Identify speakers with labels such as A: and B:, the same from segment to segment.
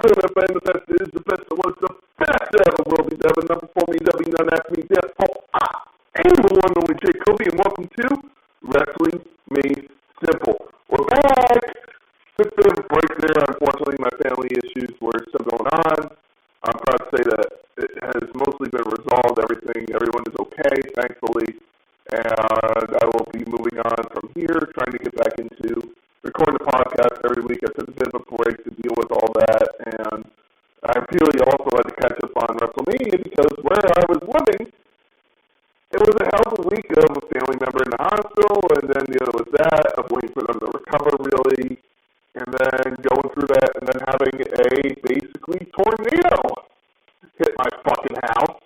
A: fan, the best is, the best that was, the best that ever will be, ever. Number 4, me, W, none, ask me, therefore, I am the one, only J. Kobe, and welcome to Wrestling Made Simple. We're back. Took a bit of a break there. Unfortunately, my family issues were still going on. I'm proud to say that it has mostly been resolved. Everyone is okay, thankfully. And I will be moving on from here, trying to get back into recording the podcast every week. I took a bit of a break to deal with all that, and I really also had to catch up on Wrestlemania because where I was living, it was a hell of a week of a family member in the hospital, and then the other was that, of waiting for them to recover, really, and then going through that, and then having a basically tornado hit my fucking house.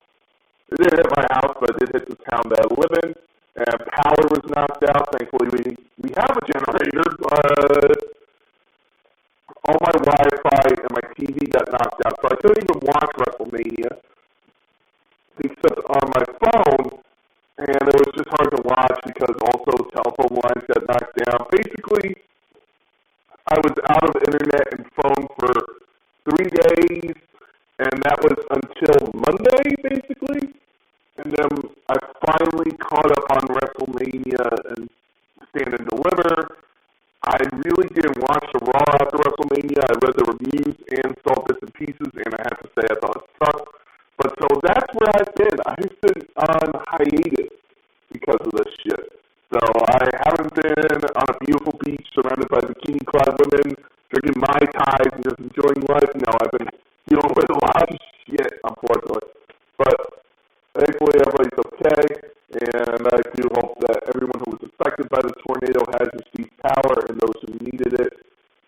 A: It didn't hit my house, but it did hit the town that I live in. And power was knocked out. Thankfully, we have a generator, but all my Wi-Fi and my TV got knocked out, so I couldn't even watch Wrestlemania except on my phone, and it was just hard to watch because also telephone lines got knocked down. Basically, I was out of internet and phone for 3 days, and that was until Monday, basically. And then I finally caught up on Wrestlemania and Stand and Deliver. I really didn't watch the Raw after Wrestlemania. I read the reviews and saw bits and pieces, and I have to say I thought it sucked. But so that's where I've been. I've been on hiatus because of this shit. So I haven't been on a beautiful beach surrounded by bikini-clad women, drinking Mai Tais and just enjoying life. No, I've been dealing with a lot of shit, unfortunately. But thankfully, everybody's okay, and I do hope that everyone who was affected by the tornado has received power, and those who needed it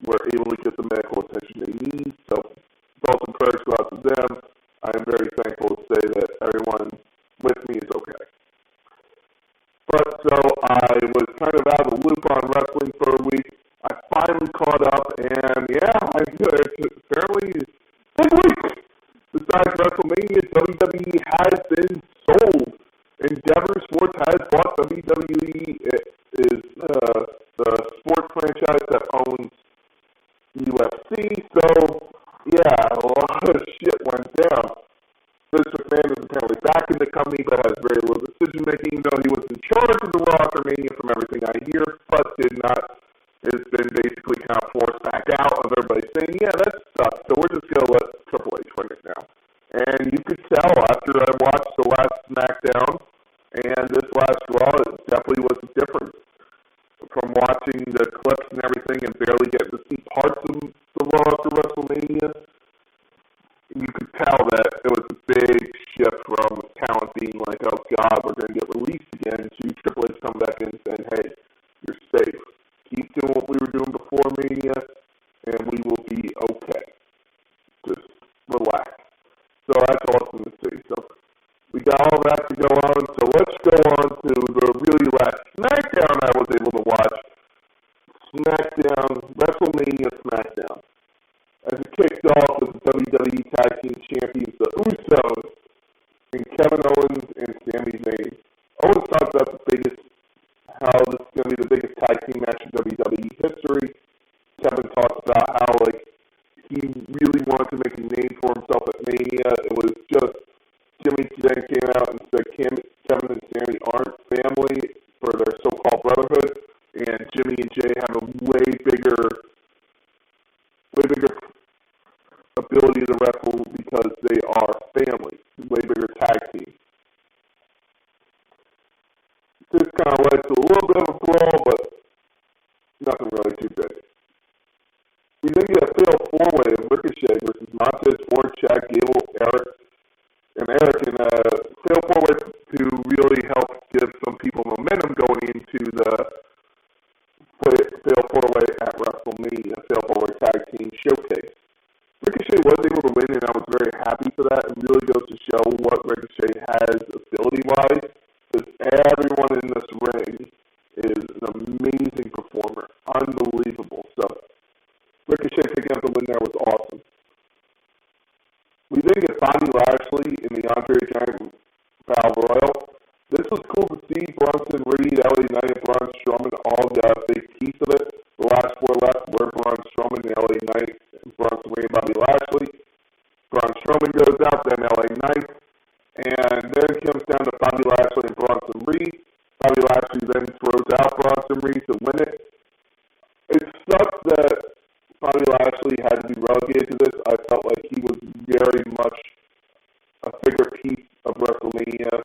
A: were able to get the medical attention they need. So, thoughts and prayers go out to them. I am very thankful to say that everyone with me is okay. But so I was kind of out of the loop on wrestling for a week. I finally caught up, and yeah, apparently big week. Besides WrestleMania, WWE has been sold. Endeavor Sports has bought WWE. It is the sports franchise that owns UFC. So, yeah, a lot of shit went down. Vince McMahon is apparently back in the company, but has very little decision-making, even though he was in charge of the Raw after Mania from everything I hear, but did not. It's been basically kind of forced back out of everybody saying, yeah, that sucks, so we're just going to let Triple H win it now. And you could tell after I watched the last SmackDown and this last Raw, it definitely was a difference. From watching the clips and everything and barely getting to see parts of the Raw after WrestleMania, you could tell that it was a big shift from talent being like, oh God, we're going to get released again, to Triple H coming back in and saying, hey, you're safe. Keep doing what we were doing before Mania, and we will be okay. Just relax. So that's awesome to see. So we got all that to go on. So let's go on to the really last SmackDown I was able to watch. SmackDown, WrestleMania SmackDown. As it kicked off with the WWE Tag Team Champions, the Usos, and Kevin Owens and Sami Zayn. Owens talked about how this is going to be the biggest tag team match in WWE history. Kevin talked about how, he really wanted to make a name for himself at Mania. It was just, Jimmy then came out and said Kevin and Sami aren't family for their so-called brotherhood, and Jimmy and Jay have a way bigger ability to wrestle because they are family, way bigger tag team. This kind of led to a little bit of a brawl, but nothing really too big. We then get a fatal four-way of Ricochet versus Montez Ford, Chad Gable, Eric, and fatal four-way to really help give some people momentum going into the fatal four-way at WrestleMania, fatal four-way tag team showcase. Ricochet was able to win, and I was very happy for that. It really goes to show what Ricochet has ability-wise, because everyone in this ring is an amazing performer, unbelievable. So Ricochet picking up the win there was awesome. We then get Bobby Lashley in the Andre Giant Battle Royal. This was cool to see. Bronson Reed, LA Knight, and Braun Strowman all got a big piece of it. The last four left were Braun Strowman, LA Knight, Bronson Reed, and Bobby Lashley. goes out then LA Knight, and then it comes down to Bobby Lashley and Bronson Reed. Bobby Lashley then throws out Bronson Reed to win it. It sucks that Bobby Lashley had to be relegated to this. I felt like he was very much a bigger piece of WrestleMania.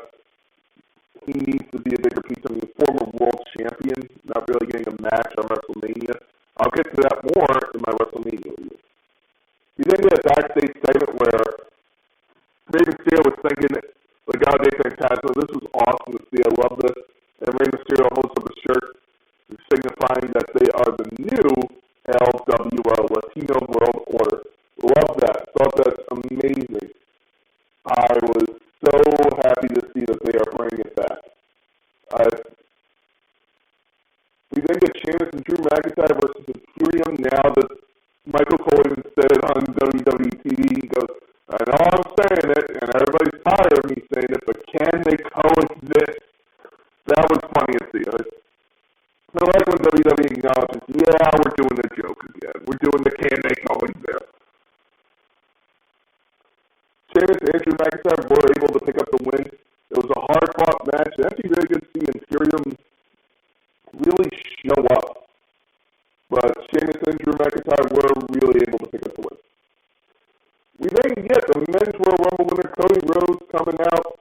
A: He needs to be a bigger piece. I mean, the former world champion, not really getting a match on WrestleMania. I'll get to that more in my WrestleMania review. You then get a backstage segment where Rey Mysterio was thinking, Legado de Fantasma, this was awesome to see. I love this. And Rey Mysterio holds up a shirt signifying that they are the new LWO, Latino World Order. Love that. Thought that's amazing. I was so happy to see that they are bringing it back. We then get Sheamus and Drew McIntyre versus Imperium. Now that Michael Cole even said it on WWE TV, he goes, I know I'm saying it, and everybody's tired of me saying it, but can they coexist? That was funny to see. I like when WWE acknowledges, yeah, we're doing the joke again. We're doing the can they coexist. Sheamus and Drew McIntyre were able to pick up the win. It was a hard-fought match. It's actually really good to see Imperium really show up. But Sheamus and Drew McIntyre were really able to pick up the win. We then get the Men's Royal Rumble winner Cody Rhodes coming out,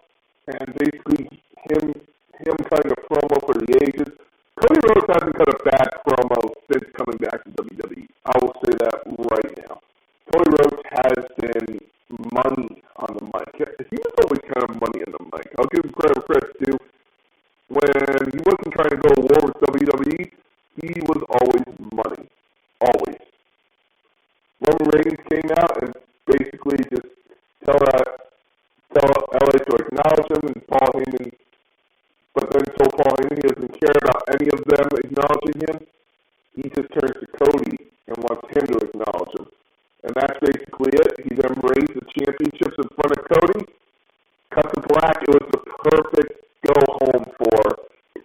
A: and basically him cutting a promo for the ages. Cody Rhodes hasn't cut a bad promo since coming back to WWE. I will say that right now. Cody Rhodes has been money on the mic. He was always kind of money on the mic. I'll give him credit for credit too. When he wasn't trying to go to war with WWE, he was always money. Always. Roman Reigns came out and basically just tell LA to acknowledge him, and Paul Heyman, but then told Paul Heyman he doesn't care about any of them acknowledging him. He just turns to Cody and wants him to acknowledge him. And that's basically it. He then raised the championships in front of Cody. Cut to black. It was the perfect go-home for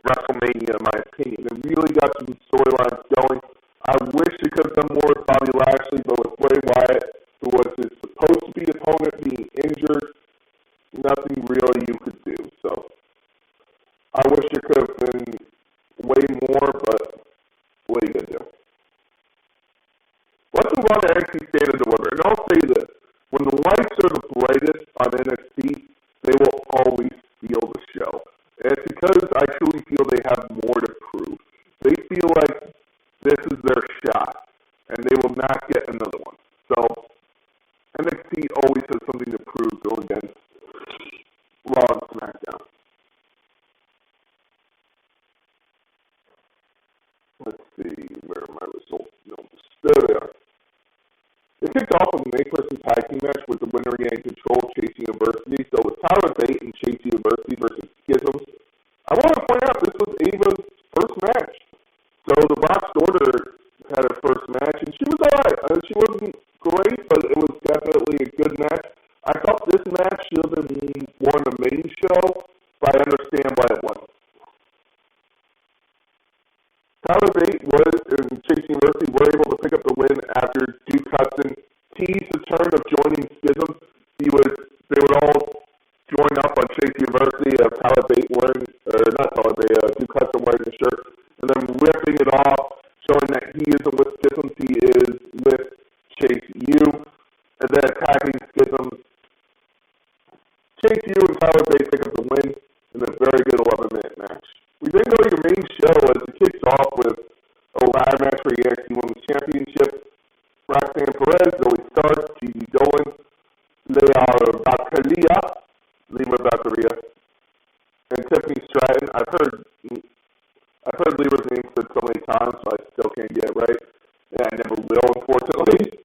A: WrestleMania, in my opinion. It really got some storylines going. I wish they could have done more with Bobby Lashley, but with Bray Wyatt, who was his supposed to be opponent, being injured, nothing really you could do. So I wish there could have been way more, but what are you going to do? Let's move on to NXT Stand and Deliver. And I'll say this. When the lights are the brightest on NXT, they will always steal the show. And it's because I truly feel they have more to prove. They feel like this is their shot, and they will not get another one. So NXT always has something to prove going against Raw and SmackDown. Let's see, where are my results? No, there they are. It kicked off with an 8-person tag team match with the winner getting control, Chase University. So with Tyler Bate and Chase University versus Schisms. I want to point out this was Ava's first match. So the Boxed Order had her first match, and she was alright. She wasn't great, but it was definitely a good match. I thought this match should have been more on the main show, but I understand why it wasn't. Tyler Bate and Chase University were able to pick up the win after Duke Hudson teased the turn of joining Schism. They would all join up on Chase University of Tyler Bate wearing, or not Tyler Bate, Duke Hudson wearing the shirt, and then ripping it off, showing that he isn't with Schism, he is with Chase U, and then attacking Schism. Chase U and Tyler Bate pick up the win in a very good 11-minute match. We then go to your main show as it kicks off with a ladder match for the NXT Women's Championship. Roxanne Perez, Zoe Stark, Gigi Dolan, Leah Baccaria, and Tiffany Stratton. I've heard Leah's name said so many times, so I still can't get it right, and I never will, unfortunately.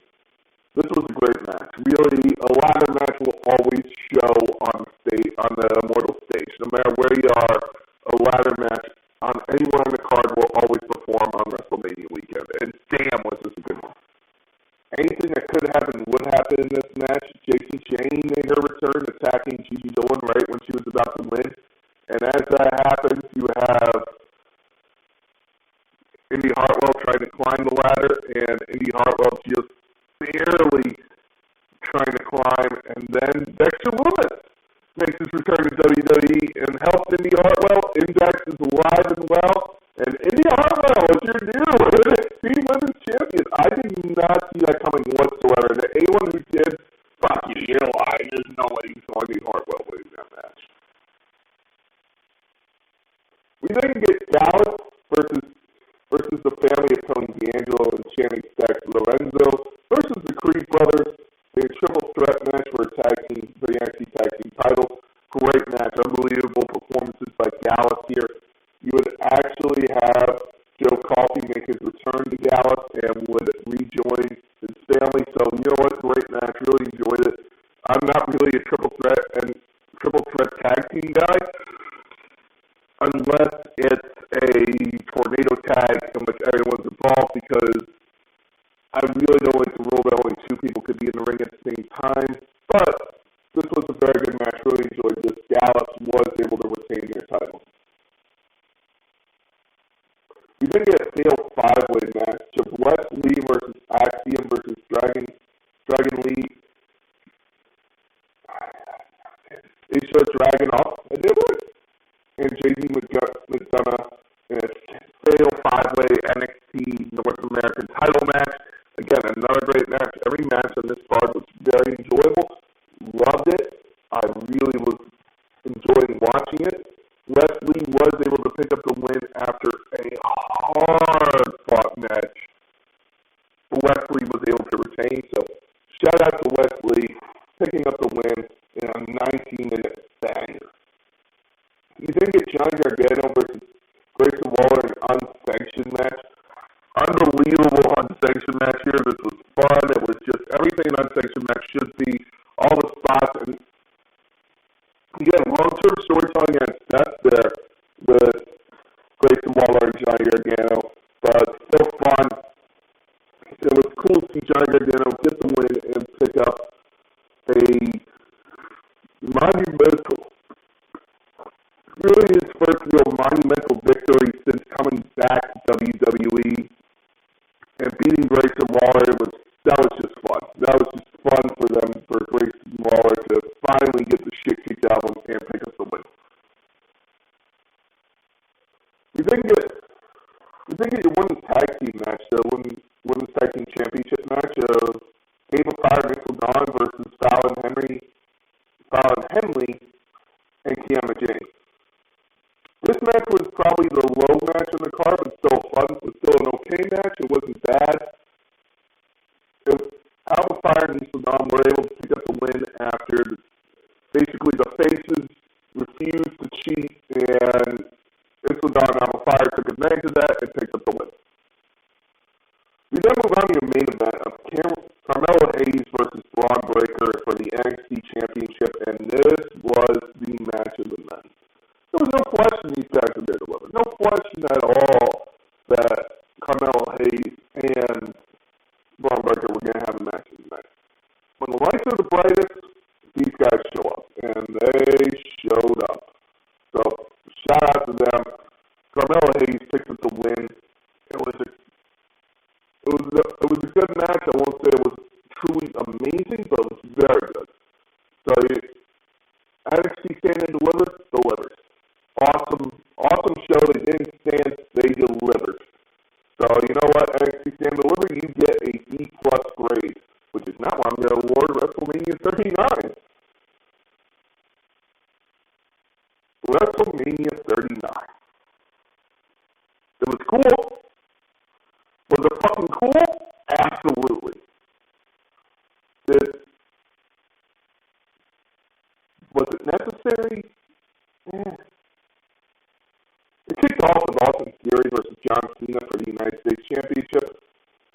A: This was a great match. Really, a ladder match will always show on the Immortal stage. No matter where you are, a ladder match on anyone on the card will always perform on WrestleMania weekend. And damn, was this a good one. Anything that could happen would happen in this match. Jason Shane made her return, attacking Gigi Dolan right when she was about to win. And as that happens, you have Indy Hartwell trying to climb the ladder, and Indy Hartwell just barely trying to climb, and And then Dexter Loomis makes his return to WWE and helps Indy Hartwell. Index is alive and well. And Indy Hartwell is your new NXT Women's Champion. I did not see that coming whatsoever. And anyone who did, fuck you, you're lying. There's no way you saw Indy Hartwell winning that match. We then get Dallas versus the family of Tony D'Angelo and Channing Stacks Lorenzo versus the Creed brothers in a triple threat match for a tag team, for the NXT tag team title. Great match, unbelievable performances by Dallas here. You would actually have Joe Coffey make his return to Dallas and would rejoin his family. So you know what, great match, really enjoyed it. I'm not really a triple threat tag team guy, unless it's a tornado tag in which everyone's involved, because I really don't like the rule that only two people could be in the ring at the same time. But this was a very good match, really enjoyed this. Dallas was able to retain their title. We then get a fatal five-way match of Wes Lee versus Axiom versus Dragon Lee. They showed Dragon off, I did it. And JD McDonough in a fatal five-way NXT North American title match. Again, another great match. Every match on this card was very enjoyable. Loved it. I really was enjoying watching it. Wesley was able to pick up the win after a hard-fought match. Wesley was able to retain, so shout out to Wesley picking up the win in a 19-minute banger. You then get Johnny Gargano versus Grayson Waller in an unsanctioned match. Unbelievable unsanctioned match here. This was fun. It was just everything an unsanctioned match should be. All the spots. And again, long-term storytelling at its best there with Grayson Waller and Johnny Gargano. But still fun. It was cool to see Johnny Gargano get the win and pick up a really his first real monumental victory since coming back to WWE and beating Grayson Waller. That was just fun. That was just fun for them, for Grayson Waller to finally get the shit kicked out of him and pick up the win. We then get your women's tag team match, the women's tag team championship match of Ava Fire Dawn versus Fallon Henley, and Kiana James. This match was probably the low match on the card, but still fun. It was still an okay match. It wasn't bad. Alpha Fire and Diesel Dawn were able to pick up the win after basically the faces refused to cheat, and Diesel Dawn and Alpha Fire took advantage of that and picked up the win. We then move on to your main event of Carmelo Hayes versus Braun Breaker for the NXT Championship, and this was the match of the night. There was no question these guys would deliver. No question at all that Carmelo Hayes and Braun Breaker were going to have a match tonight. When the lights are the brightest, these guys show up, and they showed up. So, shout out to them. Carmelo Hayes picked up the win. It was a good match. I won't say it was truly amazing, but it was very good. So, NXT Stand and delivers. Awesome show. They didn't stand, they delivered. So, you know what, NXT Stand and Deliver, you get a B+ grade, which is not what I'm going to award WrestleMania 39. WrestleMania 39. It was cool. Was it fucking cool? Absolutely. Was it necessary? It kicked off with Austin Theory versus John Cena for the United States Championship.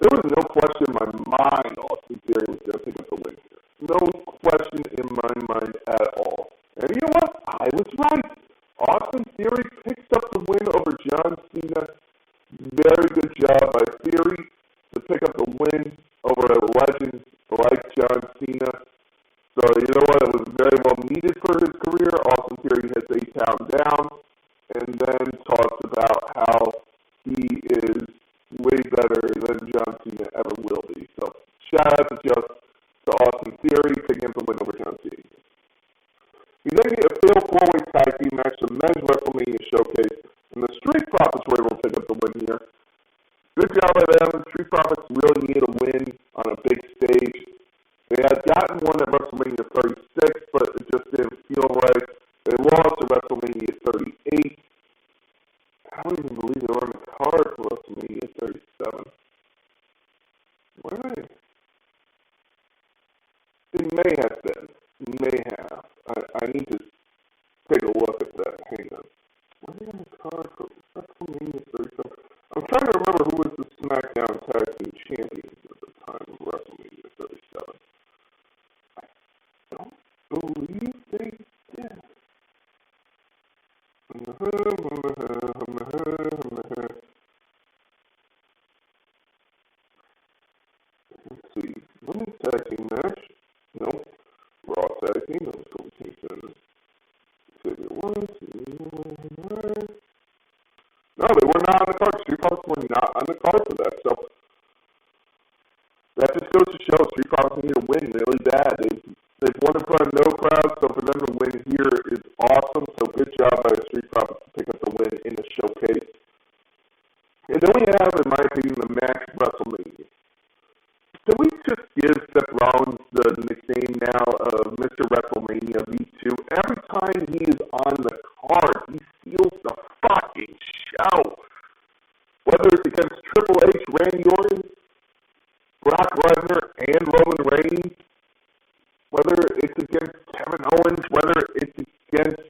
A: There was no question in my mind Austin Theory was going to pick up the win here. No question in my mind at all. And you know what? I was right. Austin Theory picked up the win over John Cena. Very good job by Theory to pick up the win over a legend like John Cena. So, you know what? It was very well needed for his career. Austin Theory hits A-Town down and then talks about how he is way better than John Cena ever will be. So, shout out to Austin Theory picking up the win over John Cena. team match, the men's WrestleMania showcase, and the Street Profits were able to pick up the win here. Good job by them. The Street Profits really needed a win on a big stage. They had gotten one at WrestleMania 36, but it just didn't feel right. They lost at WrestleMania 38. I don't even believe they were on the card for WrestleMania 37. Where are they? It may have been. May have. I need to take a look at that. Hang on. Were they on the card for WrestleMania 37? I'm trying to remember who was the SmackDown Tag Team Champions at the time of WrestleMania 37. I don't believe they did. Let's see. Women's Tag Team match? Nope. Raw Tag Team. That was Kobe Kingston. Xavier Woods. No, they were not on the card. Street Profits were not on the card for that. So that just goes to show Street Profits need to win really bad. They've won in front of no crowd, so for them to win here is awesome. So good job by the Street Profits to pick up the win in the showcase. And then we have, in my opinion, the match WrestleMania. Can we just give Seth Rollins the nickname now of Mr. WrestleMania V2? Every time he is on the card, he steals the fucking show. Whether it's against Triple H, Randy Orton, Brock Lesnar, and Roman Reigns, whether it's against Kevin Owens, whether it's against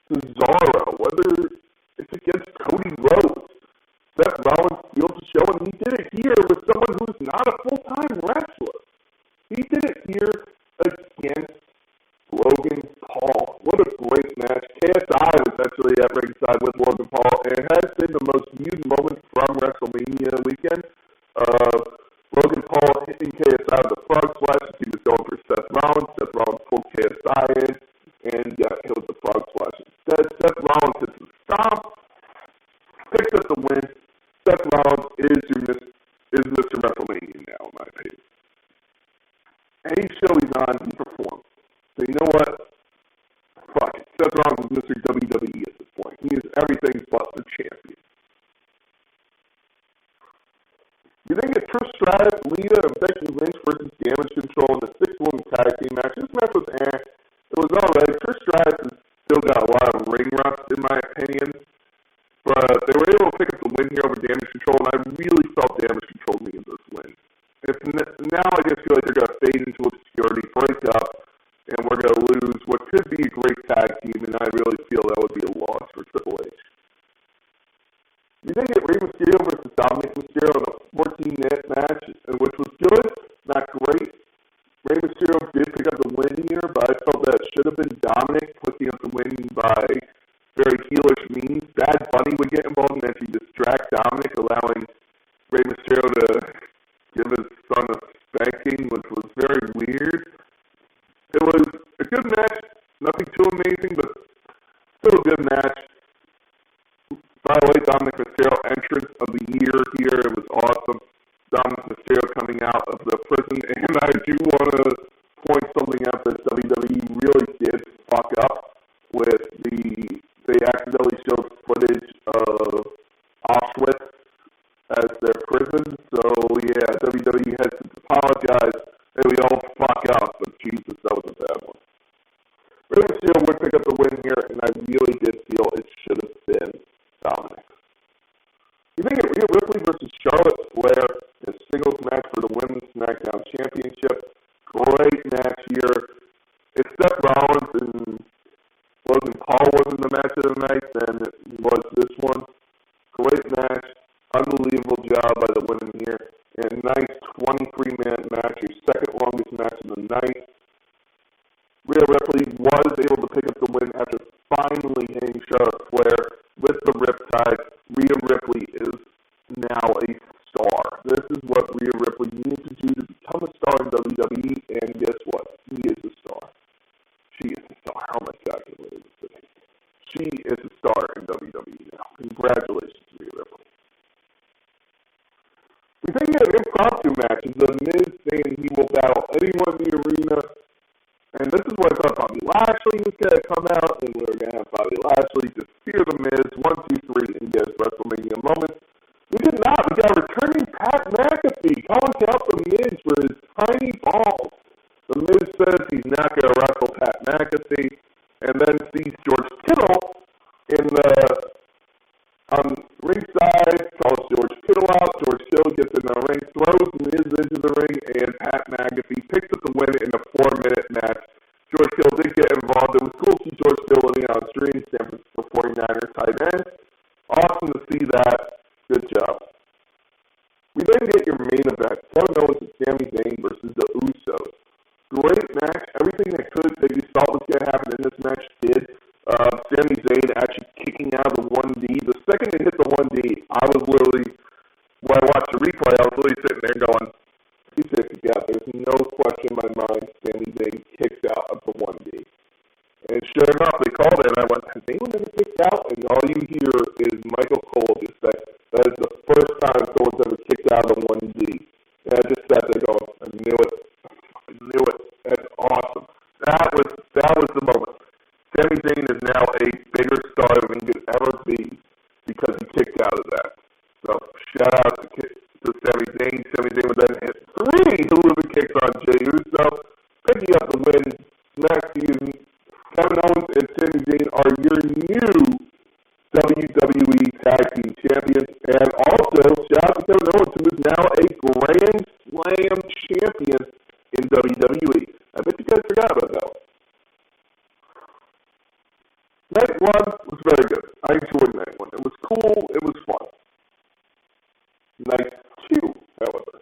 A: Cesaro, whether it's against Cody Rhodes, Seth Rollins steals the show, and he did it here with someone who's not a full-time wrestler. He did it here against Logan Paul. What a great match. KSI was actually at ringside with Logan Paul, and it has been the most viewed moment from WrestleMania weekend. Logan Paul hitting KSI with a frog splash. He was going for Seth Rollins. Seth Rollins pulled KSI in and got hit with the frog splash. Instead, Seth Rollins hits the stomp, picks up the win. Seth Rollins is Mr. WrestleMania now, in my opinion. Any show he's on, he performs. So you know what? Fuck it. Seth Rollins is Mr. WWE at this point. He is everything but the champion. You then get Trish Stratus, Lita, and Becky Lynch versus Damage Control in the 6-woman tag team match. This match was It was alright. Trish Stratus has still got a lot of ring rust, in my opinion. But they were able to pick up the win here over Damage Control, and I really felt Damage Control needed this win. Now I just feel like they're going to fade into obscurity, break up, and we're going to lose what could be a great tag team, and I really feel that would be a loss for Triple H. You then get Rey Mysterio versus Dominic Mysterio in a 14-minute match, which was good, not great. Rey Mysterio did pick up the win here, but I felt that it should have been Dominic picking up the win by very heelish means. Bad Bunny would get involved and actually distract Dominic, allowing Rey Mysterio to give his son a spanking, which was very weird. It was a good match, nothing too amazing, but still a good match. By the way, Dominic Mysterio entrance of the year here, it was awesome. Dominic Mysterio coming out of the prison, and I do want to point something out that WWE really did fuck up with they accidentally showed footage of Auschwitz as their prison. So yeah, WWE has to apologize. Hey, we all fuck up, but Jesus, that was a bad one. Rey Mysterio would pick up the win here, and I really did feel it should have been Dominic. You think it Rhea Ripley versus Charlotte Flair in a singles match for the Women's SmackDown Championship. Great match here. If Seth Rollins and Logan Paul wasn't the match of the night, then it was this one. Great match. Unbelievable job by the women here. And a nice 23-minute match, your second longest match of the night. Rhea Ripley was able to pick up the win after finally hitting Charlotte Flair with the Riptide. Rhea Ripley is now a star. This is what Rhea Ripley needs to do to become a star in WWE, and guess what? She is a star. She is a star. Oh my God, I can't believe this today. She is a star in WWE now. Congratulations, Rhea Ripley. We think we have impromptu matches. The Miz and he will battle anyone in the arena. And this is is what I thought Bobby Lashley was going to come out, and we were going to have Bobby Lashley defeat The Miz, 1, 2, 3, and get his WrestleMania moment. We did not. We got returning Pat McAfee calling out The Miz for his tiny balls. The Miz says he's not going to wrestle Pat McAfee, and then sees George Kittle on ringside, calls George Kittle out. George Kittle gets in the ring, throws Miz into the ring, and Pat McAfee picks up the win in a 4-minute match. George Kittle did get involved. It was cool to see George Kittle winning on stream, San Francisco 49ers tight end. Awesome to see that. Good job. We then get your main event, Kevin Owens and Sami Zayn versus the Usos. Great match. Everything that you thought was going to happen in this match did. Sami Zayn actually kicking out of the 1D. The second it hit the 1D, when I watched the replay, I was literally sitting there going, he's going to kick out. There's no question in my mind Sami Zayn kicked out of the 1D. And sure enough, they called it, and I went, has anyone ever kicked out? And all you hear is Michael Cole just say, that is the first time someone's ever kicked out of the 1D. And I just sat there going, I knew it. That's awesome. That was the moment. Sami Zayn is now a bigger star than he could ever be because he kicked out of that. So shout out to Sami Zayn. Sami Zayn would then hit 3 Hulu kicks on Jey Uso, picking up the win. Next season, Kevin Owens and Sami Zayn are your new WWE Tag Team Champions. And also, shout out to Kevin Owens, who is now a Grand Slam champion in WWE. I bet you guys forgot about that one. Night 1 was very good. I enjoyed night 1. It was cool. It was fun. Night 2, however,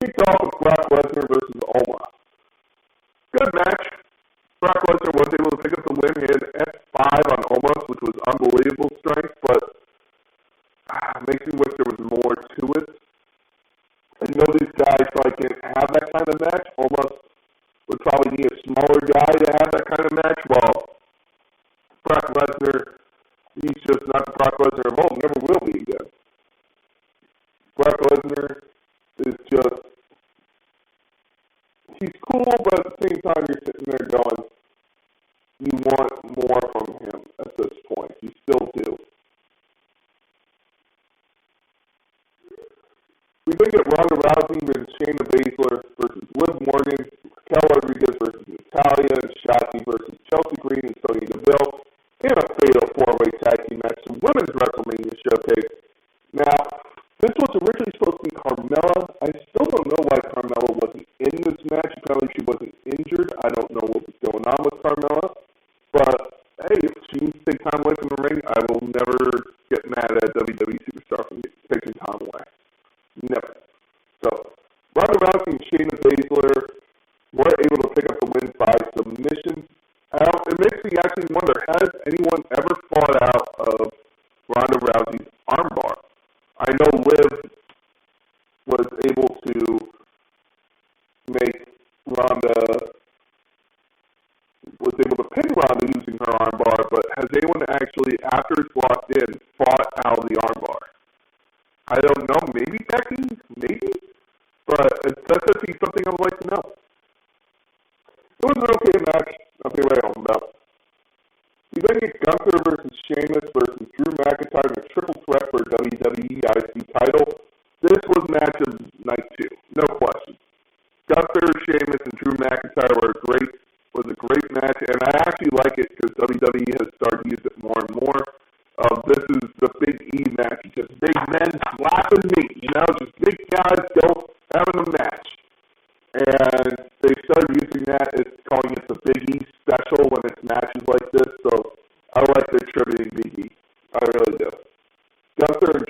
A: kicked off with Brock Lesnar versus Omos. Good match. Brock Lesnar was able to pick up the win. He had F5 on Omos, which was unbelievable strength, but makes me wish there was more to it. I know these guys probably can't have that kind of match. Omos would probably need a smaller guy to have that kind of match, while Brock Lesnar, he's just not the Brock Lesnar of old, never will be again. Brock Lesnar is just, he's cool, but at the same time, you're sitting there going, you want more from him at this point. You still do. We then get Ronda Rousey versus Shayna Baszler versus Liv Morgan, Raquel Rodriguez versus Natalya, and Shotzi versus Chelsea Green and Sonya Deville in a fatal 4-way tag team match to Women's WrestleMania Showcase. Now, this was originally supposed to be Carmella. I still don't know why Carmella wasn't in this match. Apparently she wasn't injured. I don't know what was going on with Carmella. But, hey, if she needs to take time away from the ring, I will never get mad at WWE Superstar for taking time away. Never. So, Ronda Rousey and Shayna Baszler were able to pick up the win by submission. It makes me actually wonder, has anyone ever fought out of Ronda Rousey's armbar? I know Liv was able to make Ronda, was able to pin Ronda using her armbar, but has anyone actually, after it's locked in, fought out of the armbar? I don't know, maybe Becky, maybe, but that's definitely something I would like to know. It was an okay match, nothing to write home about. We then get Gunther versus Sheamus versus Drew McIntyre in a triple threat for WWE IC title. This was match of night 2, no question. Gunther, Sheamus, and Drew McIntyre was a great match, and I actually like it because WWE has started to use it more and more. This is the Big E match, just big men slapping meat, just big guys having a match. And they started using that as calling it the Big E special when it's matches like this, so I like their tributing Big E. I really do. Gunther and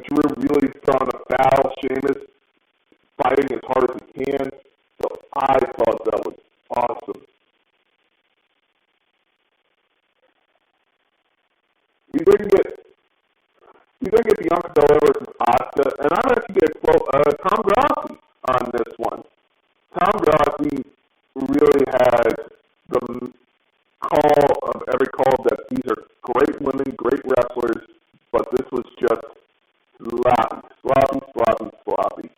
A: Drew really throwing a foul. Sheamus fighting as hard as he can, so I thought that was awesome. We then get Bianca Belair versus Asuka, and I'm actually going to quote Tom Grassi on this one. Tom Grassi really had the call of every call that these are great women, great wrestlers, but this was just sloppy.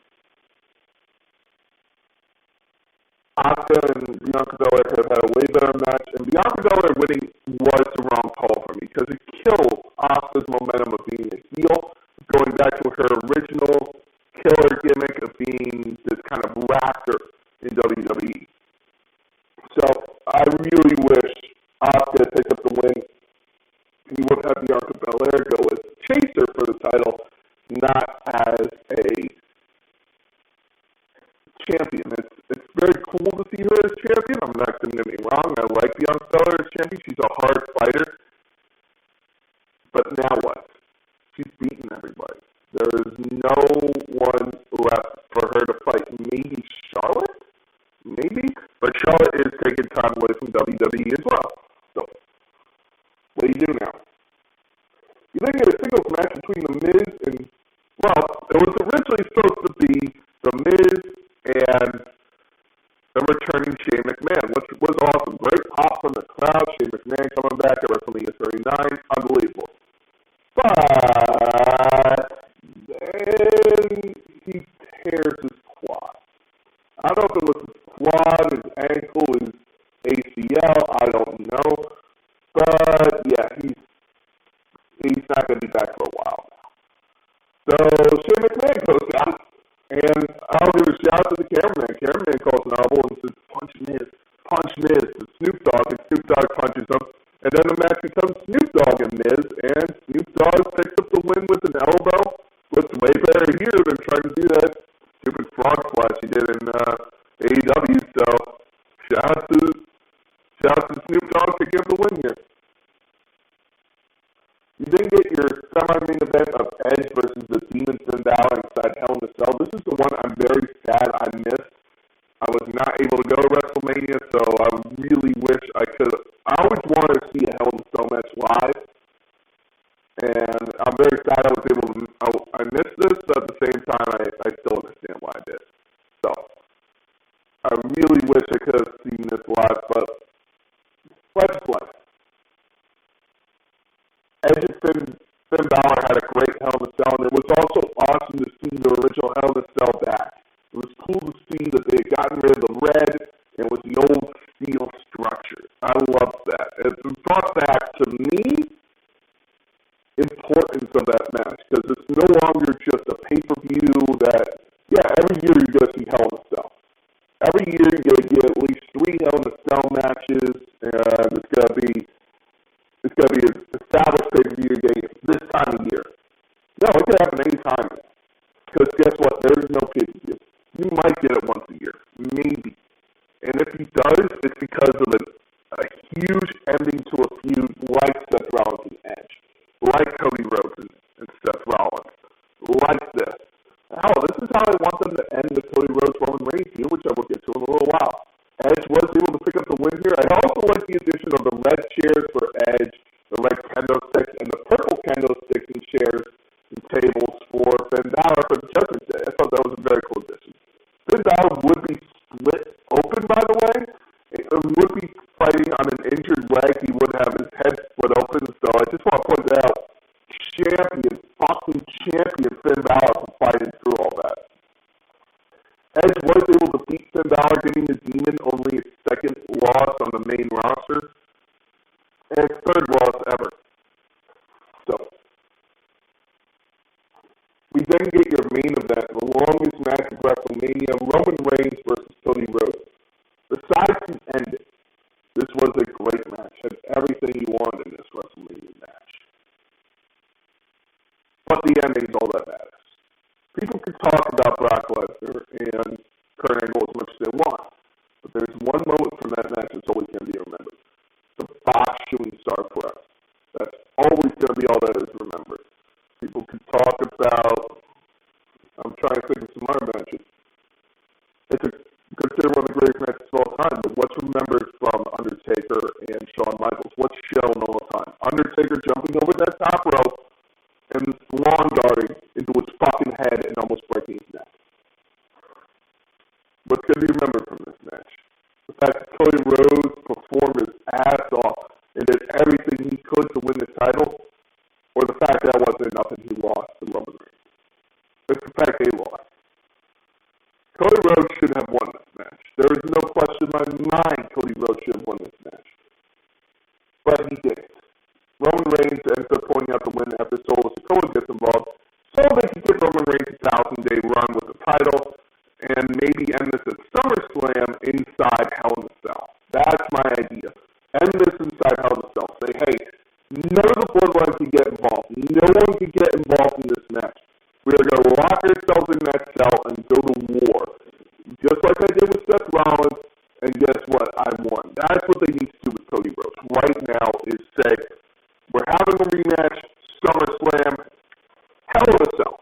A: Asuka and Bianca Belair could have had a way better match, and Bianca Belair winning was the wrong call for me because it killed Asuka's momentum of being a heel, going back to her original killer gimmick of being this kind of raptor in WWE. So I really wish Asuka picked up the win. He would have Bianca Belair go as chaser for the title, not as a champion. It's very cool to see her as champion. I'm not going to get me wrong. I like Bianca Belair as champion. She's a hard fighter. But now what? She's beaten everybody. There is no one left for her to fight. Maybe Charlotte? Maybe? But Charlotte is taking time away from WWE as well. So, what do you do now? You then get a singles match between The Miz and, well, it was originally supposed to be The Miz and the returning Shane McMahon, which was awesome. Great pop from the crowd. Shane McMahon coming back at WrestleMania 39. Unbelievable. But then he tears his quad. I don't know if it was his quad, his ankle, his ACL. I don't know. But yeah, he's not going to be back for a while now. So Shane McMahon goes down, and I'll give a shout out to the cameraman. Cameraman calls an audible and says, punch Miz, to Snoop Dogg, and Snoop Dogg punches him. And then the match becomes Snoop Dogg and Miz, and Snoop Dogg picks up the win with an elbow. Looks way better here than trying to do that stupid frog splash he did in AEW. So shout out to Snoop Dogg picking up the win here. You then get your semi-main event of Edge versus the Demon Finn Balor inside Hell in a Cell. This is the one I'm very sad I missed. I was not able to go to WrestleMania, so I really wish I could. I always wanted to see a Hell in a Cell match live, and I'm very sad I was able to. I missed this, but at the same time, I still understand why I did. So I really wish I could have seen this live, but life is life. Edge and Finn Balor had a great Hell in a Cell, and it was also awesome to see the original Hell in a Cell back. It was cool to see that they had gotten rid of the red, and it was the old steel structure. I loved that. It brought back, to me, importance of that match, because it's no longer just a pay-per-view that, yeah, every year you're going to see Hell in a Cell. Every year you're going to get at least 3 Hell in a Cell matches, and it's going to be an established pay-per-view you're getting this time of year. No, it can happen any time. Because guess what? There is no pay-per-view. You might get it once a year. Maybe. And if he does, it's because of a huge ending to a feud like Seth Rollins and Edge. Like Cody Rhodes and Seth Rollins. Like this. Hell, this is how I want them to end the Cody Rhodes Roman Reigns feud, which I will get to in a little while. Edge was able to pick up the win here. I also like the addition of the red chairs for Edge, the red kendo sticks, and the purple kendo sticks and chairs and tables for Finn Balor for the Judgment Day. I thought that was a very cool addition. Finn Balor would be split open, by the way. It would be fighting on an injured leg. He would have his head split open. So I just want to point that out. Fucking champion Finn Balor for fighting through all that. Edge was able to beat Finn Balor, giving the Demon only his second loss on the main roster, and his third loss ever. So, we then get your main event, the longest match of WrestleMania, Roman Reigns versus Cody Rhodes. Besides the ending, this was a great match. Had everything you wanted in this WrestleMania match. But the ending is all that matters. People can talk about Brock Lesnar and Kurt Angle as much as they want, but there's one moment from that match that's always going to be remembered. The botch shooting star press. That's always going to be all that is remembered. People can talk about, I'm trying to think of some other matches. It's considered one of the greatest matches of all time, but what's remembered from Undertaker and Shawn Michaels? What's shown all the time? Undertaker jumping over that top rope and lawn darting into his fucking head and almost breaking his neck. What's going to be remembered from this match? The fact that Cody Rhodes performed his ass off and did everything he could to win the title, or the fact that wasn't enough and he lost to Roman Reigns. It's the fact that he lost. Cody Rhodes should have won this match. There is no question in my mind Cody Rhodes should have won this match. But he didn't. Roman Reigns ends up pulling out the win after Solo Sikoa gets involved, so they can give Roman Reigns a 1,000-day run with the title and maybe end this at SummerSlam inside Hell in a Cell. That's my idea. End this inside Hell in a Cell. Say, hey, none of the Bloodline can get involved. No one can get involved in this match. We are going to lock ourselves in that cell and go to war. Just like I did with Seth Rollins, and guess what? I won. That's what they need to do with Cody Rhodes right now is say, we're having a rematch, SummerSlam, Hell in a Cell.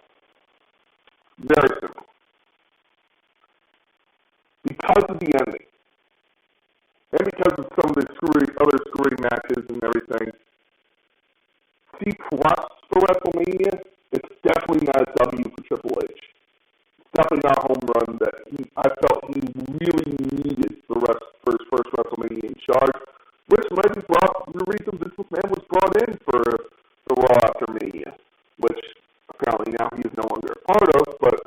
A: Very simple. Because of the ending, and because of some of the other screwy matches and everything, C+ for WrestleMania, it's definitely not a W for Triple H. It's definitely not a home run that I felt he really needed for his first WrestleMania in charge, which might be the reason Vince McMahon was brought in for the Raw after Mania, which apparently now he is no longer a part of, but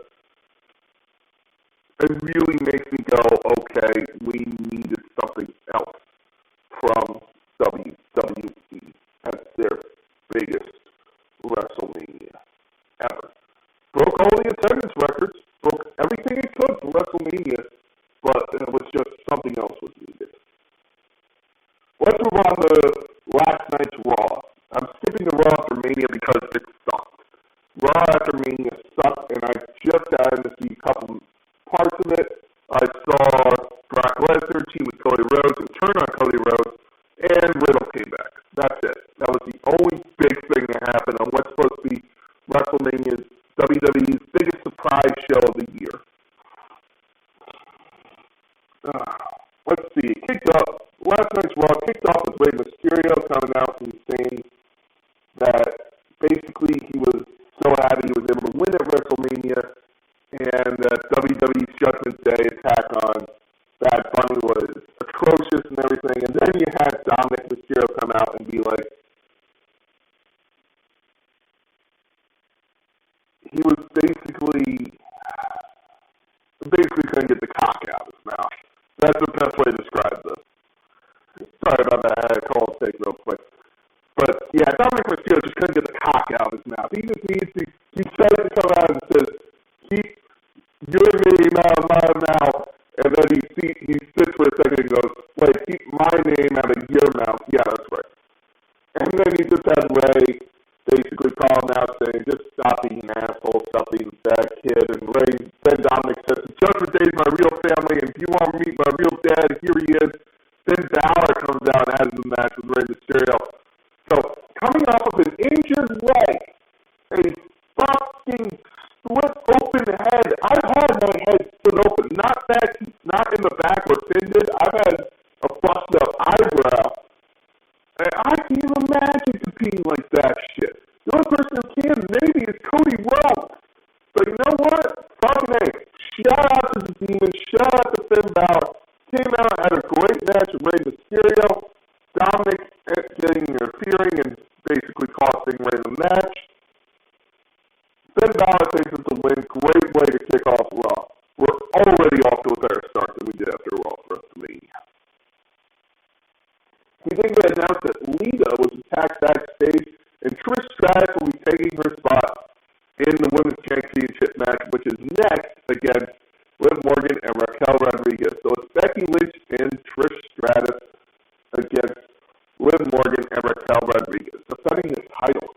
A: it really makes me go, okay, we needed something else from WWE as their biggest WrestleMania ever. Broke all the attendance records, broke everything it could for WrestleMania, but it was just something else was needed. Let's move on to last night's Raw. I'm skipping the Raw after Mania because it sucked. Raw after Mania sucked, and I just happened to see a couple parts of it. I saw Brock Lesnar team with Cody Rhodes and turn on Cody Rhodes, and Riddle came back. That's it. That was the only big thing that happened on what's supposed to be WrestleMania's WWE's biggest surprise show of the year. Let's see. Last night's Raw kicked off with Rey Mysterio coming out and saying that basically he was so happy he was able to win at WrestleMania, and that WWE's Judgment Day attack on Bad Bunny was atrocious and everything. And then you had Dominic Mysterio come out and be like, he was basically couldn't get the cock out of his mouth. That's the best way to describe this. Sorry about that. I had a call take real quick. But yeah, Dominic Mysterio just couldn't get the cock out of his mouth. He just needs to, he started to come out and says, keep your name out of my mouth. And then he sits for a second and goes, wait, keep my name out of your mouth. Yeah, that's right. And then he just had Ray basically call him out saying, just stop being an asshole, stop being a bad kid. And then Dominic says, Judgment Day is my real family, and if you want to meet my real dad, here he is. Then Balor comes out and has the match with Rey Mysterio. So, coming off of an injured leg, a fucking split open head. I've had my head split open, not in the back where Finn did. I've had a busted up eyebrow. And I can't imagine competing like that shit. The only person who can maybe is Cody Rhodes. But you know what? Fucking A. Shout out to the Demon. Shout out to Finn Balor. Came out, had a great match with Rey Mysterio. Dominic getting interfering and basically costing Rey the match. Finn Balor takes us to win. Great way to kick off Raw. We're already off to a better start than we did after Raw for WrestleMania. We then get announced that Lita was attacked backstage, and Trish Stratus will be taking her spot in the Women's Championship match, which is next against Liv Morgan and Raquel Rodriguez. So it's Becky Lynch and Trish Stratus against Liv Morgan and Raquel Rodriguez, defending the title.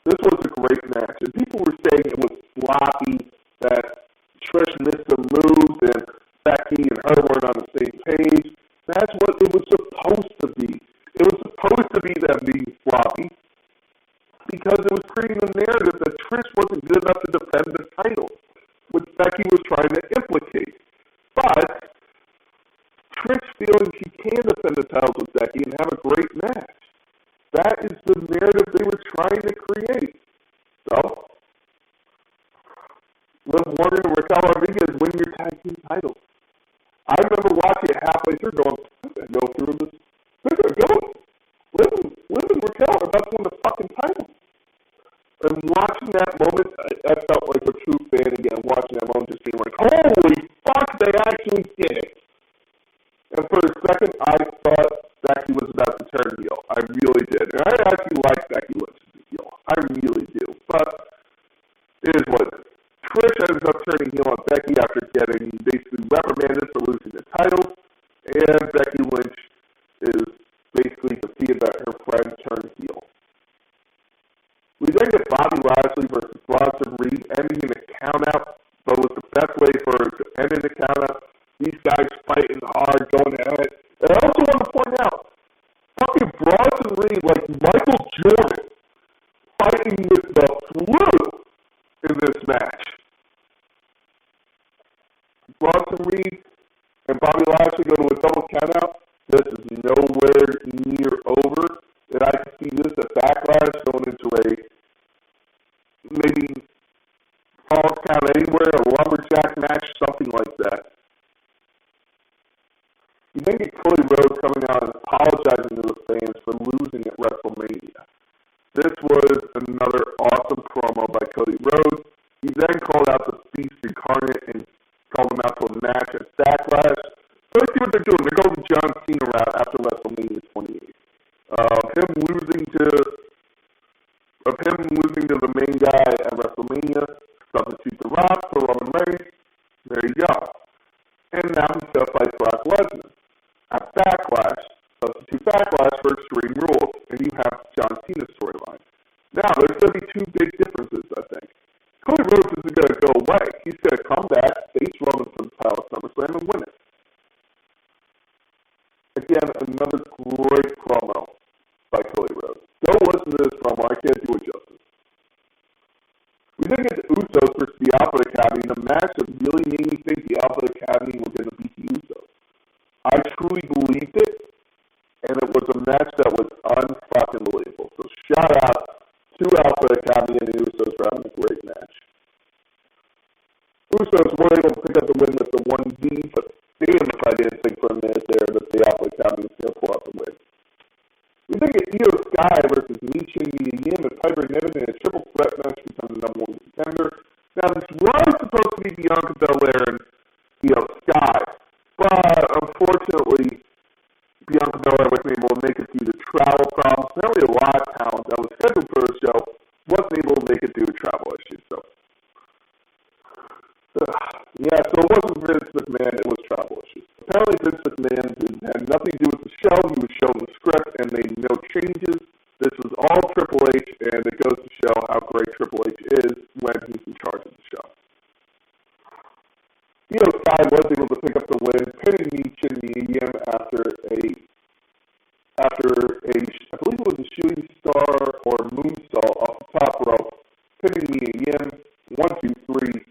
A: This was a great match, and people were saying it was sloppy, that Trish missed some moves, and Becky and her weren't on the same page. That's what it was supposed to be. It was supposed to be them being sloppy, because it was creating a narrative that Trish wasn't good enough to defend the title, which Becky was trying to implicate. But Trish feeling she can defend the title with Becky and have a great match. That is the narrative they were trying to create. So, Liv Morgan and Raquel Rodriguez win your tag team titles. I remember watching it halfway through going, I'm going to go through this. They're going to go. Liv and Raquel are about to win the fucking title. And watching that moment, I felt like a true fan again, watching that moment just being like, holy fuck, they actually did it. And for a second, I thought Becky was about to turn heel. I really did. And I actually like Becky Lynch as a heel. I really do. But it is what it is. Trish ends up turning heel on Becky after getting basically reprimanded for losing the title. And Becky Lynch is basically defeated that her friend turned heel. We then get Bobby Lashley versus Bronson Reed ending in a countout, but was the best way for her to end in a countout. These guys fighting hard, going at it. And I also want to point out, fucking Bronson Reed, like Michael Jordan, fighting with the flu in this match. Bronson Reed and Bobby Lashley go to a double countout. This is nowhere near over. And I can see this at Backlash going into a maybe falls count anywhere, a lumberjack match, something like that. You then get Cody Rhodes coming out and apologizing to the fans for losing at Wrestlemania. This was another awesome promo by Cody Rhodes. He then called out the Beast Incarnate and called him out to a match at Backlash. So let's see what they're doing. They're going the John Cena route after WrestleMania 28. Him losing to the main guy at WrestleMania, substitute The Rock for Roman Reigns. There you go. And now he's going to fight Brock Lesnar. At Backlash, substitute Backlash for Extreme Rules, and you have John Cena's storyline. Now, there's going to be two big differences, I think. Cody Rhodes isn't going to go away. He's going to come back, face Roman for the title at SummerSlam, and win it. Again, another great promo by Cody Rhodes. Go listen to this promo. I can't do it justice. We then get the Usos versus the Alpha Academy in a match that really made me think the Alpha Academy were going to beat the Usos. I truly believed it, and it was a match that was unfucking believable. So shout out to Alpha Academy and the Usos for having a great match. Usos were able to pick up the win with the 1D, but damn if I didn't think for a minute there that the Alpha Academy was going to pull out the win. We then get Io Sky versus Michi Yim and Piper Niven in a triple threat match to become the number one contender. Now, this was supposed to be Bianca Belair and Io Sky, but unfortunately, Bianca Belair wasn't able to make it due to travel problems. Apparently, a lot of talent that was scheduled for the show wasn't able to make it due to travel issues. So, so it wasn't Vince McMahon, it was travel issues. Apparently, Vince McMahon had nothing to do with the show. He was shown the script and made no changes. This was all Triple H, and it goes to show how great Triple H is when he's in charge of the show. Io Sky was able to pick up the win, pinning Michi Yim after I believe it was a shooting star or moonsault off the top rope, pinning Michi Yim, 1, 2, 3.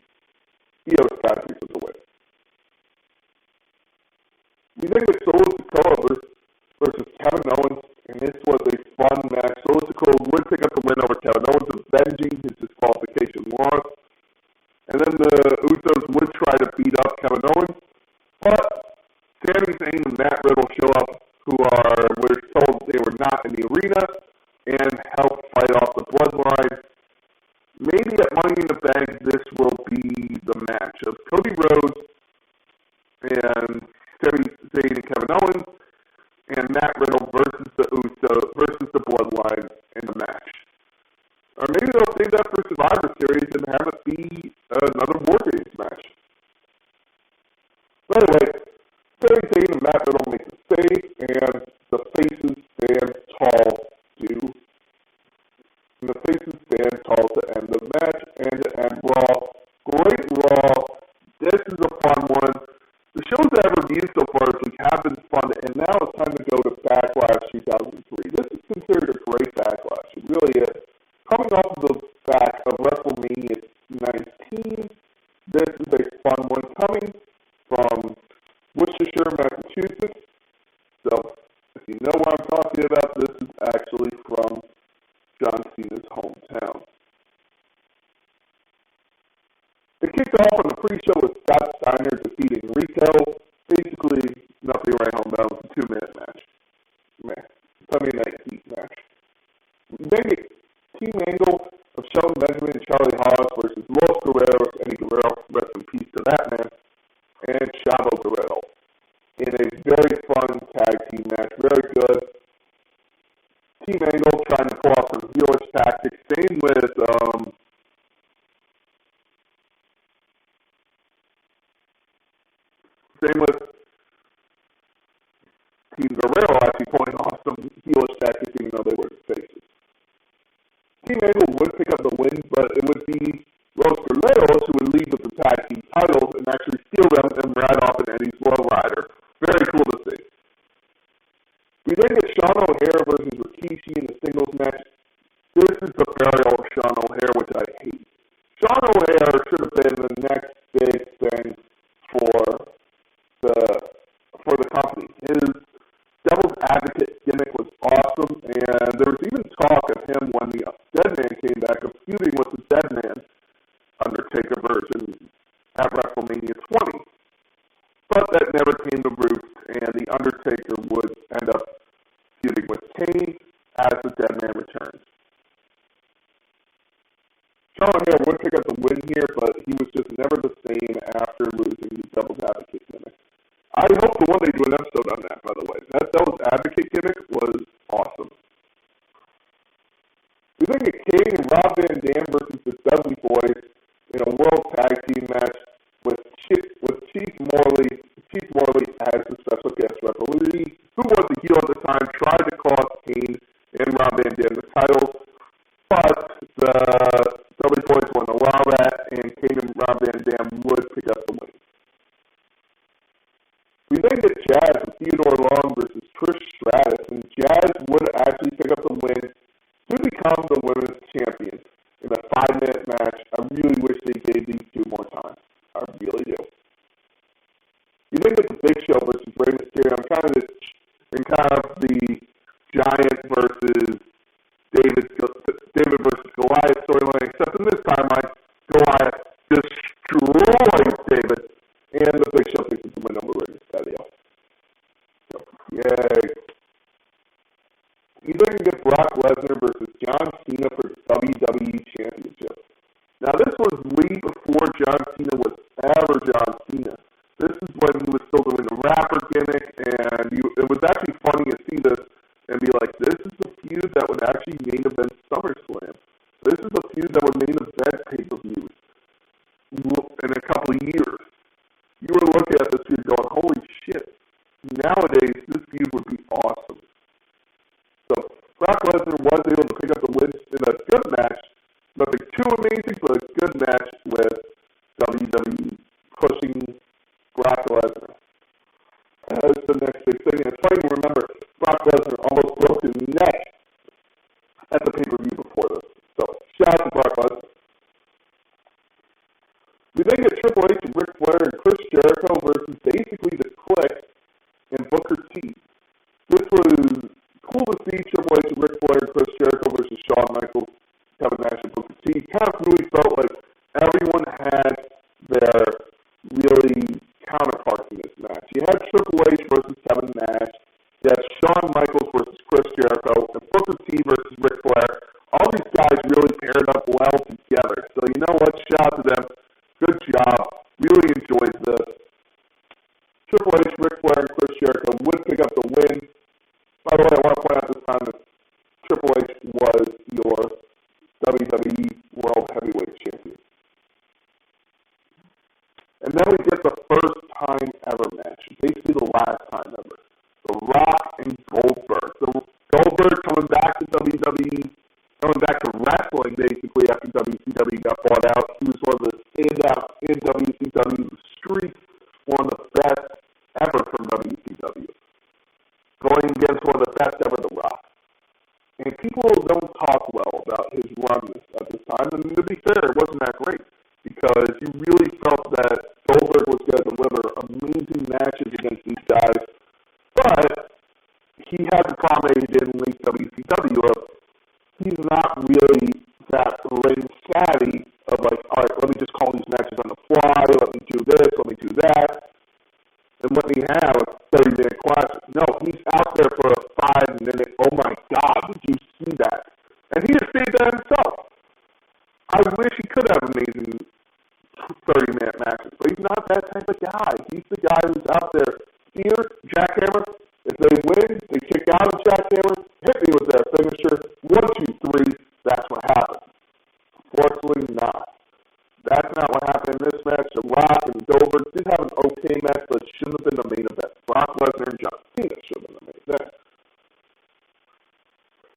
A: Io Sky picks up the win. We then get Solo Sikoa versus Kevin Owens, and this was a fun match. Solo Sikoa would pick up the win over Kevin Owens, avenging his disqualification loss. And then the Usos would try to beat up Kevin Owens, but Sami Zayn and Matt Riddle show up, we're told they were not in the arena, and help fight off the Bloodline. Maybe at Money in the Bank, this will be the match of Cody Rhodes and Sami Zayn and Kevin Owens, and Matt Riddle versus the Usos versus the Bloodline in the match. Or maybe they'll save that for Survivor Series and have it be another War Games match. But anyway, Sami Zayn and Matt Riddle make the save, and the faces stand tall to end the match, and Raw. Great Raw. This is a fun one. The shows that I've reviewed so far this week have been fun, and now it's time to go to Backlash 2003. This is considered a great Backlash. It really is. Coming off of the back of WrestleMania 19, this is a fun one coming from Worcestershire, Massachusetts. So, if you know what I'm talking about, this is actually from John Cena's hometown. It kicked off on the pre-show with Scott Steiner defeating Rico. Basically, nothing right home. That was a 2-minute match. Sunday Night Heat match. Then get Team Angle of Shelton Benjamin and Charlie Haas versus Los Guerreros, Eddie Guerrero, rest in peace to that man, and Chavo Guerrero in a Very fun tag team match. Very good. Team Angle trying to pull off some heelish tactics. Same with Team Guerrero actually pulling off some heelish tactics even though they were faces. Team Angle would pick up the win, but it would be Los Guerreros who would lead with the tag team titles and actually steal them and ride off in Eddie's Lowrider. Very cool to see. We then get Sean O'Haire versus Rikishi in the singles match. This is the burial of Sean O'Haire, which I hate. Sean O'Haire should have been the next big thing for the company. His Devil's Advocate gimmick was awesome, and there was even talk of him when the Dead Man came back of feuding with the Dead Man Undertaker version at Wrestlemania 20. But that never came to roost, and the Undertaker would end up feuding with Kane as the Dead Man returns. Sean O'Haire would pick up the win here, but he was just never the same after losing the Devil's Advocate gimmick. I hope to one day do an episode on that, by the way. That Devil's Advocate gimmick was awesome. We then get Kane and Rob Van Dam versus the Dudley Boys in a World Tag Team match with Chief Morley as the special guest referee, who was the heel at the time, tried to cost Kane and Rob Van Dam the titles, but the Dudley Boys wouldn't allow that, and Kane and Rob Van Dam would pick up the win. We then get Jazz with Theodore Long versus Trish Stratus, and Jazz would actually pick up the win to become the women's champion in a 5-minute match. I really wish they gave these two more time. I really do. You then get the Big Show versus Rey Mysterio, and kind of the Giant versus David versus Goliath storyline, except in this timeline, Goliath destroys David, and the Big Show picks up the win over Rey Mysterio. So, yay. You then get Brock Lesnar versus John Cena for the WWE Championship. Now, this was way before John Cena was ever John Cena. This is when he was still doing the rapper gimmick, and it was actually funny to see this and be like, this is the feud that would actually main event SummerSlam. This is the feud that would main event pay-per-views in a couple of years. You were looking at this feud going, holy shit. Nowadays, this feud would be awesome. So, Brock Lesnar was able to pick up the win in a good match. Nothing too amazing, but a good match with WWE pushing Brock Lesnar as the next big thing. And it's funny to remember, Brock Lesnar almost broke his neck at the pay-per-view before this. So, shout out to Brock Lesnar. We then get Triple H and Ric Flair and Chris Jericho versus basically the Clique and Booker T. This was cool to see Triple H and Ric Flair and Chris Jericho versus Shawn Michaels, Kevin Nash, and Booker T. Kind of really felt like everyone had their really counterparts in this match. You had Triple H versus Kevin Nash. You had Shawn Michaels versus Chris Jericho, and Booker T versus Ric Flair. All these guys really paired up well together. So you know what? Shout out to them. Good job. Really enjoyed this. Triple H, Ric Flair, and Chris Jericho would pick up the win. By the way, I want to point out this time that Triple H was your WWE World Heavyweight Champion. And then we get the first time ever match, basically the last time ever. The Rock and Goldberg. So Goldberg coming back to WWE, coming back to wrestling basically after WCW got bought out. He was one of the standouts in WCW. The Streak, one of the best ever from WCW. Going against one of the best ever, The Rock. And people don't talk well about his run at this time. And to be fair, it wasn't that great. Because you really felt that Goldberg was going to deliver amazing matches against these guys. But he had the problem that he did in late WCW of he's not really that ring savvy of like, all right, let me just call these matches on the fly, let me do this, let me do that, and let me have a 30-minute classic. No, he's out there for a 5-minute, oh my God, did you see that? And he just stayed there himself. I wish he could have amazing 30-minute matches, but he's not that type of guy. He's the guy who's out there spear, jackhammer. If they win, they kick out a jackhammer, hit me with their finisher. 1, 2, 3. That's what happened. Unfortunately, not. That's not what happened in this match. The Rock and Goldberg did have an okay match, but it shouldn't have been the main event. Brock Lesnar and John Cena should have been the main event.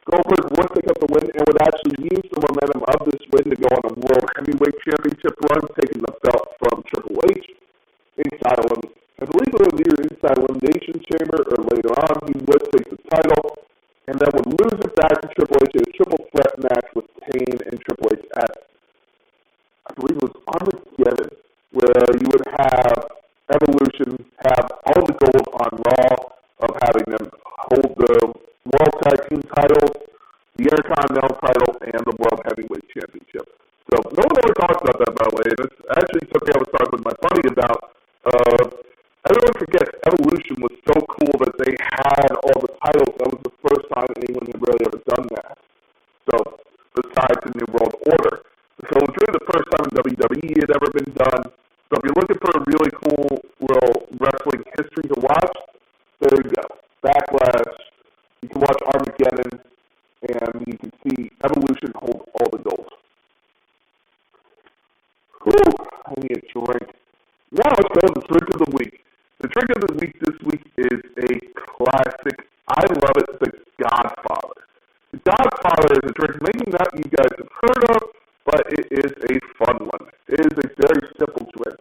A: Goldberg would pick up the win and would actually use the momentum of this win to go on a World Heavyweight Championship run, taking the belt from Triple H inside I believe it was either inside Elimination Chamber or later on. He would take the title and then would lose it back to Triple H in a triple threat match with Kane and Triple H at, I believe it was Armageddon, where you would have Evolution have all the gold on Raw of having them hold the World Tag Team titles, the Intercontinental title, and the World Heavyweight Championship. So no one ever talks about that, by the way, and it's actually something I was talking with my buddy about. Everyone forgets Evolution was so cool that they had all the titles. That was the first time anyone had really ever done that. So, besides the New World Order. So it was really the first time in WWE it had ever been done. So if you're looking for a really cool little wrestling history to watch, there you go. Backlash. You can watch Armageddon, and you can see Evolution hold all the gold. Whew, I need a drink. Now let's go to the drink of the week. The drink of the week this week is a classic. I love it, the Godfather. The Godfather is a drink maybe not you guys have heard of, but it is a fun one. It is a very simple drink.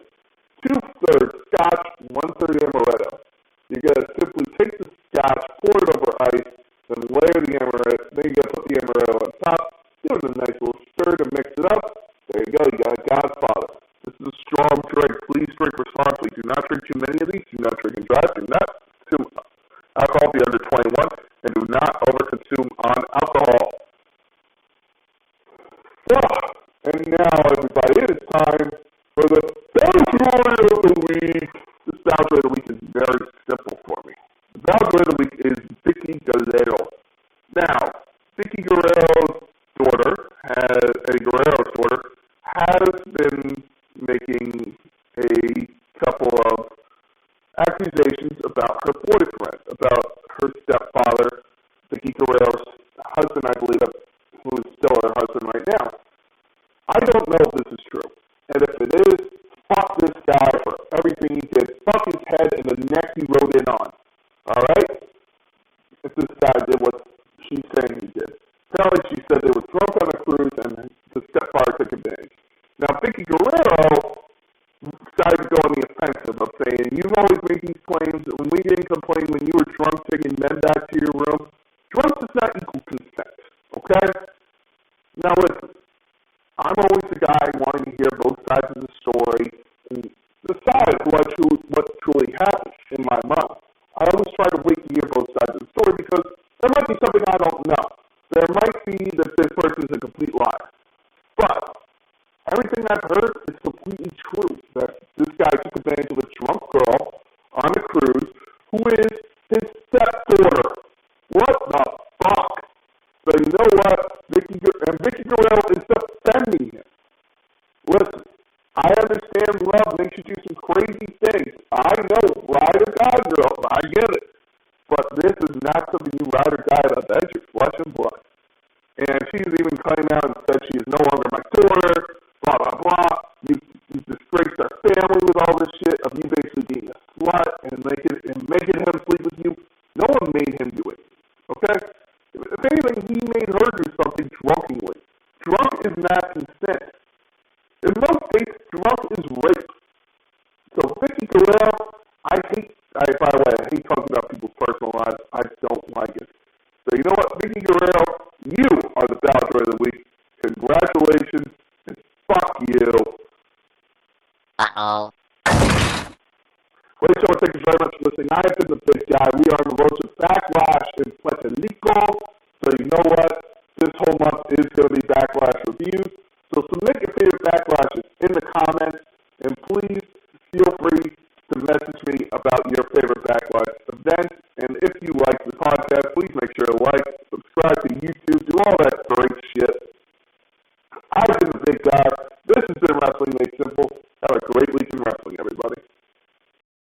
A: 2/3 Scotch, 1/3 Amaretto. You're going to simply take the Scotch, pour it over ice, then layer the Amaretto, then you're going to put the Amaretto on top, give it a nice little stir to mix it up. There you go, you got a Godfather. This is a strong drink. Please drink responsibly. Do not drink too many of these. Do not drink and drive. Do not consume alcohol if you're under 21. And do not overconsume on alcohol. And now, everybody, it is time for the Backlash of the Week. This Backlash of the Week is very simple for me. The Backlash of the Week is Vicky Guerrero. Now, Vicky Guerrero's daughter, Eddie Guerrero's daughter, has been making a couple of accusations about her boyfriend, about her stepfather, Vicky Guerrero's husband, I believe, who is still her husband right now. I don't know if this is true. And if it is, fuck this guy for everything he did. Fuck his head and the neck he rode in on. Alright? If this guy did what she's saying he did. Apparently she said they were drunk on a cruise and the stepfather took advantage. Now, Vicky Guerrero decided to go on the offensive of saying, you've always made these claims that when we didn't complain when you were drunk taking men back to your room. Drunk does not equal consent, okay? Now listen, I'm always the guy wanting to hear both sides of the story and decide what truly happened in my mind. I always try to wait to hear both sides of the story because there might be something I don't know. There might be that this person is a complete liar. But everything I've heard is completely true. That this guy took advantage of a drunk girl on a cruise who is his stepdaughter. What the fuck? So you know what? Vicky Guerrero is defending him. Listen, I understand love makes you do some crazy things. I know, ride or die, girl. I get it. But this is not something you ride or die about. That is your flesh and blood. And she's even coming out and said she is no longer my daughter. Blah, blah, blah. You disgraced our family with all this shit of you basically being a slut and making him sleep with you. No one made him do it. Okay? If anything, he made her do something drunkenly. Drunk is not consent. In most states, drunk is rape. So Vicky Guerrero, by the way, I hate talking about people's personal lives. I don't like it. So you know what, Vicky Guerrero, you are the Bachelor of the Week. Congratulations, and fuck you.
B: Uh-oh.
A: Ladies and gentlemen, thank you very much for listening. I have been the big guy. We are on the road to Backlash in Puerto Rico. So you know what? This whole month is going to be Backlash reviews. So submit your favorite Backlashes in the comments. And please feel free to message me about your favorite Backlash event. And if you like the podcast, please make sure to like, subscribe to YouTube, do all that great shit. I've been the big guy. This has been Wrestling Made Simple. Have a great week in wrestling, everybody.